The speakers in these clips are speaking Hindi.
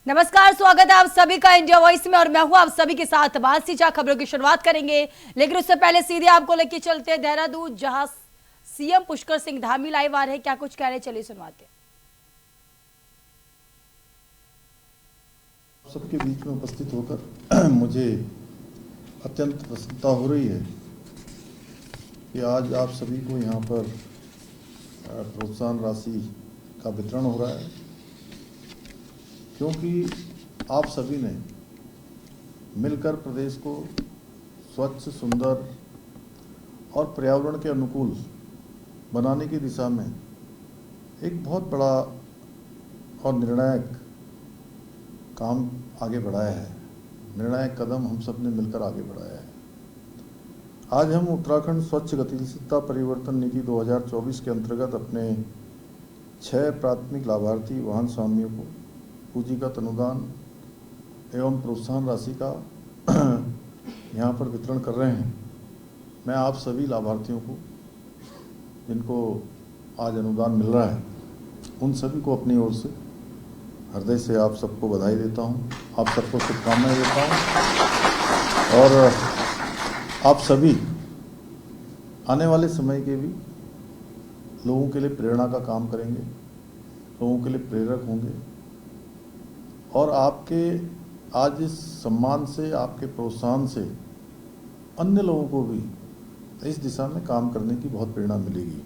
नमस्कार, स्वागत है आप सभी का इंडिया वॉइस में और मैं हूं आप सभी के साथ बासी चा। खबरों की शुरुआत करेंगे, लेकिन उससे पहले सीधे आपको लेके चलते हैं देहरादून, जहां सीएम पुष्कर सिंह धामी लाइव आ रहे हैं। क्या कुछ कह रहे, चलिए सुनवाते हैं। सबके बीच में उपस्थित होकर मुझे अत्यंत प्रसन्नता हो रही है कि आज आप सभी को यहाँ पर प्रोत्साहन राशि का वितरण हो रहा है, क्योंकि आप सभी ने मिलकर प्रदेश को स्वच्छ, सुंदर और पर्यावरण के अनुकूल बनाने की दिशा में एक बहुत बड़ा और निर्णायक काम आगे बढ़ाया है। निर्णायक कदम हम सब ने मिलकर आगे बढ़ाया है। आज हम उत्तराखंड स्वच्छ गतिशीलता परिवर्तन नीति 2024 के अंतर्गत अपने 6 प्राथमिक लाभार्थी वाहन स्वामियों को पूंजीगत अनुदान एवं प्रोत्साहन राशि का यहाँ पर वितरण कर रहे हैं। मैं आप सभी लाभार्थियों को, जिनको आज अनुदान मिल रहा है, उन सभी को अपनी ओर से हृदय से आप सबको बधाई देता हूँ, आप सबको शुभकामनाएं देता हूँ और आप सभी आने वाले समय के भी लोगों के लिए प्रेरणा का काम करेंगे, लोगों के लिए प्रेरक होंगे और आपके आज इस सम्मान से, आपके प्रोत्साहन से अन्य लोगों को भी इस दिशा में काम करने की बहुत प्रेरणा मिलेगी।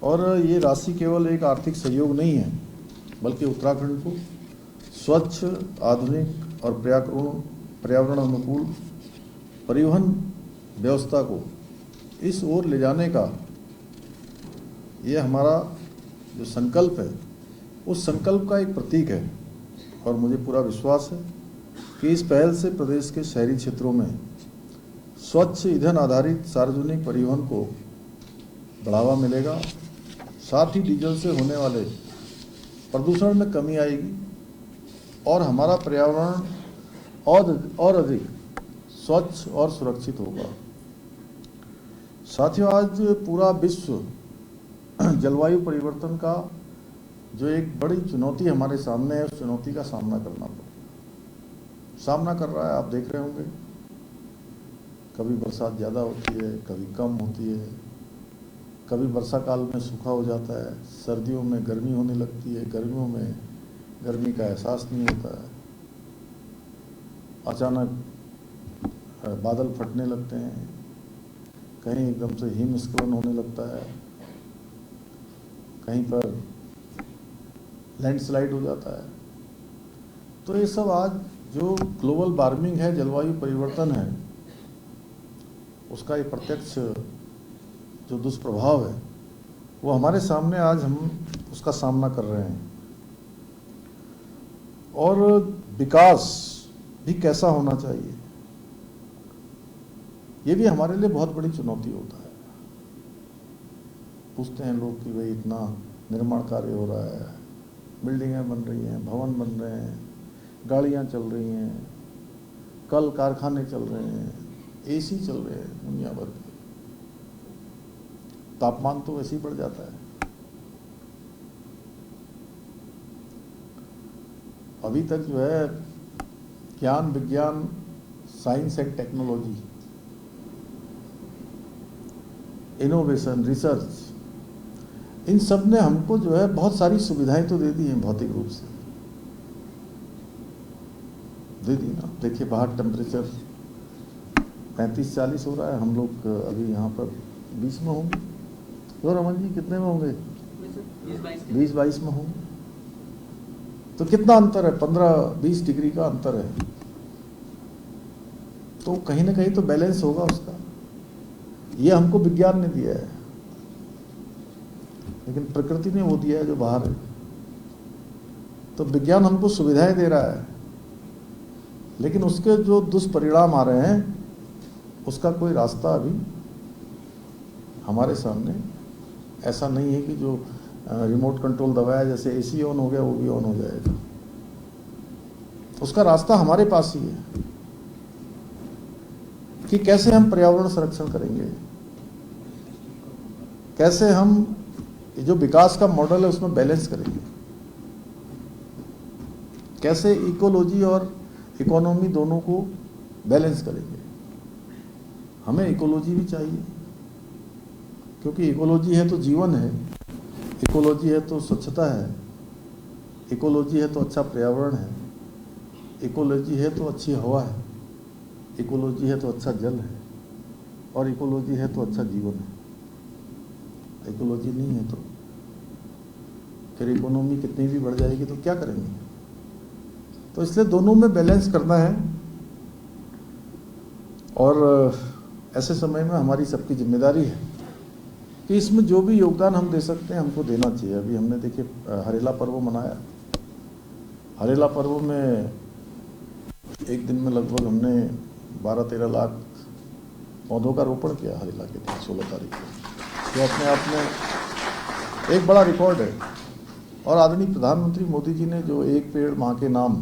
और ये राशि केवल एक आर्थिक सहयोग नहीं है, बल्कि उत्तराखंड को स्वच्छ, आधुनिक और पर्यावरण अनुकूल परिवहन व्यवस्था को इस ओर ले जाने का ये हमारा जो संकल्प है, उस संकल्प का एक प्रतीक है। और मुझे पूरा विश्वास है कि इस पहल से प्रदेश के शहरी क्षेत्रों में स्वच्छ ईंधन आधारित सार्वजनिक परिवहन को बढ़ावा मिलेगा, साथ ही डीजल से होने वाले प्रदूषण में कमी आएगी और हमारा पर्यावरण और अधिक स्वच्छ और सुरक्षित होगा। साथियों, आज पूरा विश्व जलवायु परिवर्तन का जो एक बड़ी चुनौती हमारे सामने है, उस चुनौती का सामना कर रहा है। आप देख रहे होंगे, कभी बरसात ज़्यादा होती है, कभी कम होती है, कभी वर्षा काल में सूखा हो जाता है, सर्दियों में गर्मी होने लगती है, गर्मियों में गर्मी का एहसास नहीं होता है, अचानक बादल फटने लगते हैं, कहीं एकदम से हिमस्खलन होने लगता है, कहीं पर लैंडस्लाइड हो जाता है। तो ये सब आज जो ग्लोबल वार्मिंग है, जलवायु परिवर्तन है, उसका ये प्रत्यक्ष जो दुष्प्रभाव है, वो हमारे सामने आज हम उसका सामना कर रहे हैं। और विकास भी कैसा होना चाहिए, ये भी हमारे लिए बहुत बड़ी चुनौती होता है। पूछते हैं लोग कि भाई इतना निर्माण कार्य हो रहा है, बिल्डिंगें बन रही हैं, भवन बन रहे हैं, गाड़ियां चल रही हैं, कल कारखाने चल रहे हैं, एसी चल रहे हैं दुनिया भर के, तापमान तो वैसे ही बढ़ जाता है। अभी तक जो है ज्ञान, विज्ञान, science and technology, innovation, research, इन सब ने हमको जो है बहुत सारी सुविधाएं तो दे दी हैं, भौतिक रूप से दे दी ना। देखिए, बाहर टेम्परेचर 35-40 हो रहा है, हम लोग अभी यहाँ पर 20 में होंगे। तो रमन जी कितने में होंगे? 20-22 में होंगे। तो कितना अंतर है? 15-20 डिग्री का अंतर है। तो कहीं ना कहीं तो बैलेंस होगा उसका। ये हमको विज्ञान ने दिया है, लेकिन प्रकृति ने वो दिया है जो बाहर है। तो विज्ञान हमको सुविधाएं दे रहा है, लेकिन उसके जो दुष्परिणाम आ रहे हैं, उसका कोई रास्ता अभी हमारे सामने ऐसा नहीं है कि जो रिमोट कंट्रोल दबाया, जैसे एसी ऑन हो गया वो भी ऑन हो जाएगा। उसका रास्ता हमारे पास ही है कि कैसे हम पर्यावरण संरक्षण करेंगे, कैसे हम जो विकास का मॉडल है उसमें बैलेंस करेंगे। कैसे इकोलॉजी और इकोनॉमी दोनों को बैलेंस करेंगे। हमें इकोलॉजी भी चाहिए, क्योंकि इकोलॉजी है तो जीवन है, इकोलॉजी है तो स्वच्छता है, इकोलॉजी है तो अच्छा पर्यावरण है, इकोलॉजी है तो अच्छी हवा है, इकोलॉजी है तो अच्छा जल है, और इकोलॉजी है तो अच्छा जीवन है। इकोलॉजी नहीं है तो फिर इकोनॉमी कितनी भी बढ़ जाएगी तो क्या करेंगे। तो इसलिए दोनों में बैलेंस करना है, और ऐसे समय में हमारी सबकी जिम्मेदारी है कि इसमें जो भी योगदान हम दे सकते हैं हमको देना चाहिए। अभी हमने देखिए हरेला पर्व मनाया। हरेला पर्व में एक दिन में लगभग हमने 12-13 लाख पौधों का रोपण किया हरेला के दिन 16 तारीख को, जो अपने आप में एक बड़ा रिकॉर्ड है। और आदरणीय प्रधानमंत्री मोदी जी ने जो एक पेड़ मां के नाम